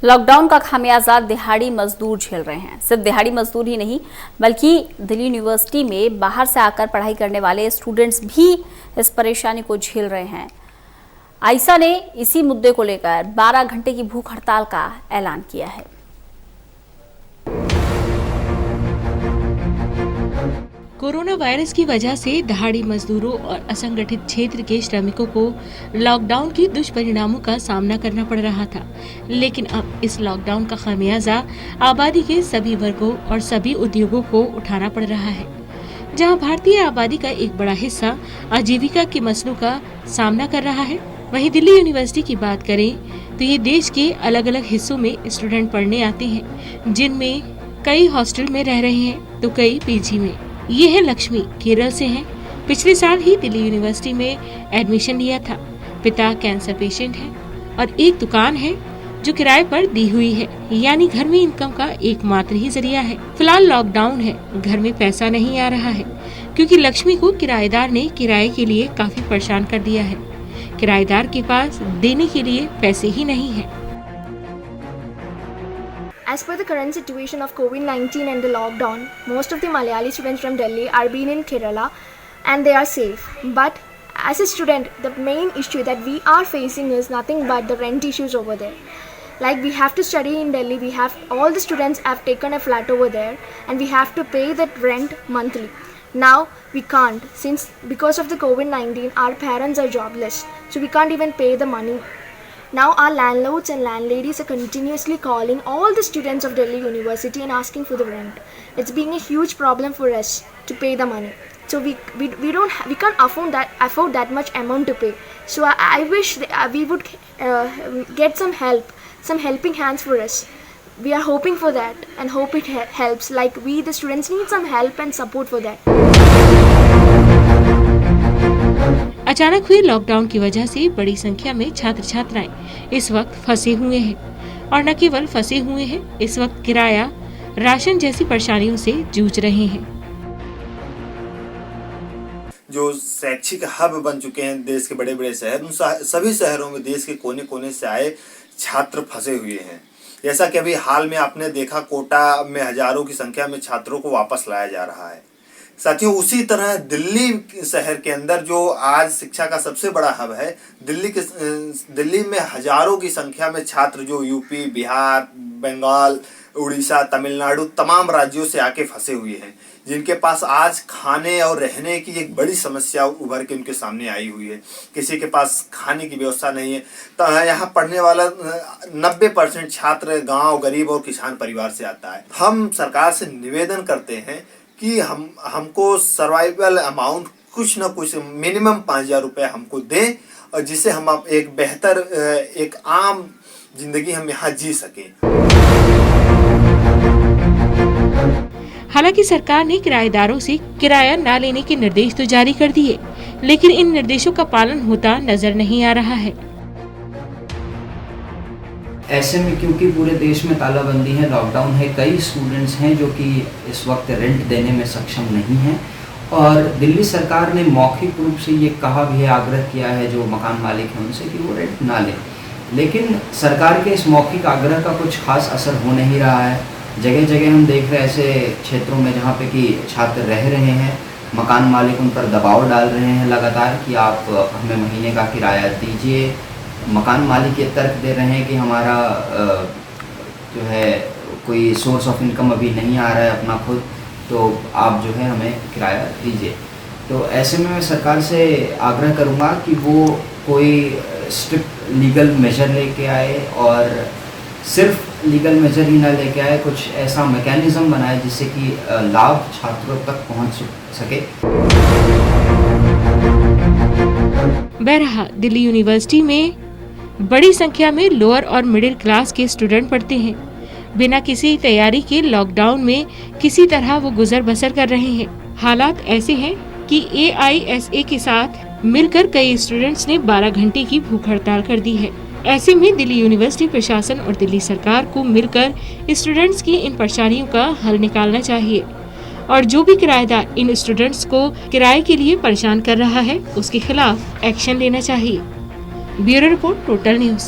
Lockdown का खामियाजा दिहाड़ी मजदूर झेल रहे हैं। सिर्फ दिहाड़ी मजदूर ही नहीं बल्कि दिल्ली यूनिवर्सिटी में बाहर से आकर पढ़ाई करने वाले स्टूडेंट्स भी इस परेशानी को झेल रहे हैं। आइसा ने इसी मुद्दे को लेकर 12 घंटे की भूख हड़ताल का ऐलान किया है। कोरोना वायरस की वजह से दहाड़ी मजदूरों और असंगठित क्षेत्र के श्रमिकों को लॉकडाउन के दुष्परिणामों का सामना करना पड़ रहा था, लेकिन अब इस लॉकडाउन का खामियाजा आबादी के सभी वर्गों और सभी उद्योगों को उठाना पड़ रहा है। जहां भारतीय आबादी का एक बड़ा हिस्सा आजीविका के मसलों का सामना कर रहा है, वहीं दिल्ली यूनिवर्सिटी की बात करें तो ये देश के अलग अलग हिस्सों में स्टूडेंट पढ़ने आते हैं, जिनमें कई हॉस्टल में रह रहे हैं तो कई पीजी में। ये है लक्ष्मी, केरल से हैं। पिछले साल ही दिल्ली यूनिवर्सिटी में एडमिशन लिया था। पिता कैंसर पेशेंट हैं और एक दुकान है जो किराए पर दी हुई है, यानी घर में इनकम का एकमात्र ही जरिया है। फिलहाल लॉकडाउन है, घर में पैसा नहीं आ रहा है क्योंकि लक्ष्मी को किराएदार ने किराए के लिए काफी परेशान कर दिया है। किराएदार के पास देने के लिए पैसे ही नहीं है। As per the current situation of COVID-19 and the lockdown, most of the Malayali students from Delhi are being in Kerala and they are safe. But as a student, the main issue that we are facing is nothing but the rent issues over there. Like we have to study in Delhi, all the students have taken a flat over there and we have to pay that rent monthly. Now we can't, since because of the COVID-19 our parents are jobless, so we can't even pay the money. Now our landlords and landladies are continuously calling all the students of Delhi University and asking for the rent. It's being a huge problem for us to pay the money. So we can't afford that much amount to pay. So I wish we would get some help, some helping hands for us. We are hoping for that and hope it helps. Like we the students need some help and support for that. अचानक हुए lockdown की वजह से बड़ी संख्या में छात्र छात्राएं इस वक्त फंसे हुए हैं और न केवल फंसे हुए हैं, इस वक्त किराया, राशन जैसी परेशानियों से जूझ रहे हैं। जो शैक्षिक हब बन चुके हैं देश के बड़े बड़े शहर, उन सभी शहरों में देश के कोने कोने से आए छात्र फंसे हुए हैं। जैसा कि अभी हाल में आपने देखा, कोटा में हजारों की संख्या में छात्रों को वापस लाया जा रहा है। साथियों, उसी तरह दिल्ली शहर के अंदर जो आज शिक्षा का सबसे बड़ा हब है, दिल्ली में हजारों की संख्या में छात्र जो यूपी, बिहार, बंगाल, उड़ीसा, तमिलनाडु तमाम राज्यों से आके फंसे हुए हैं, जिनके पास आज खाने और रहने की एक बड़ी समस्या उभर के उनके सामने आई हुई है। किसी के पास खाने की व्यवस्था नहीं है। तो यहाँ पढ़ने वाला 90% छात्र गांव, गरीब और किसान परिवार से आता है। हम सरकार से निवेदन करते हैं कि हमको सर्वाइवल अमाउंट कुछ न कुछ मिनिमम 5,000 रुपये हमको दें, और जिससे हम एक बेहतर एक आम जिंदगी हम यहाँ जी सकें। हालांकि सरकार ने किराएदारों से किराया न लेने के निर्देश तो जारी कर दिए, लेकिन इन निर्देशों का पालन होता नजर नहीं आ रहा है। ऐसे में क्योंकि पूरे देश में तालाबंदी है, लॉकडाउन है, कई स्टूडेंट्स हैं जो कि इस वक्त रेंट देने में सक्षम नहीं हैं, और दिल्ली सरकार ने मौखिक रूप से ये कहा भी है, आग्रह किया है जो मकान मालिक हैं उनसे कि वो रेंट ना लें। लेकिन सरकार के इस मौखिक आग्रह का कुछ खास असर हो नहीं रहा है। जगह जगह हम देख रहे हैं ऐसे क्षेत्रों में जहाँ पे कि छात्र रह रहे हैं, मकान मालिक उन पर दबाव डाल रहे हैं लगातार कि आप हमें महीने का किराया दीजिए। मकान मालिक ये तर्क दे रहे हैं कि हमारा जो है कोई सोर्स ऑफ इनकम अभी नहीं आ रहा है अपना खुद, तो आप जो है हमें किराया दीजिए। तो ऐसे में मैं सरकार से आग्रह करूंगा कि वो कोई स्ट्रिक्ट लीगल मेजर लेके आए, और सिर्फ लीगल मेजर ही ना लेके आए, कुछ ऐसा मैकेनिज्म बनाए जिससे कि लाभ छात्रों तक पहुंच सके। बहरहाल दिल्ली यूनिवर्सिटी में बड़ी संख्या में लोअर और मिडिल क्लास के स्टूडेंट पढ़ते हैं। बिना किसी तैयारी के लॉकडाउन में किसी तरह वो गुजर बसर कर रहे हैं। हालात ऐसे हैं कि AISA के साथ मिलकर कई स्टूडेंट्स ने 12 घंटे की भूख हड़ताल कर दी है। ऐसे में दिल्ली यूनिवर्सिटी प्रशासन और दिल्ली सरकार को मिलकर स्टूडेंट्स की इन परेशानियों का हल निकालना चाहिए, और जो भी किराएदार इन स्टूडेंट्स को किराए के लिए परेशान कर रहा है उसके खिलाफ एक्शन लेना चाहिए। Bureau report, total news.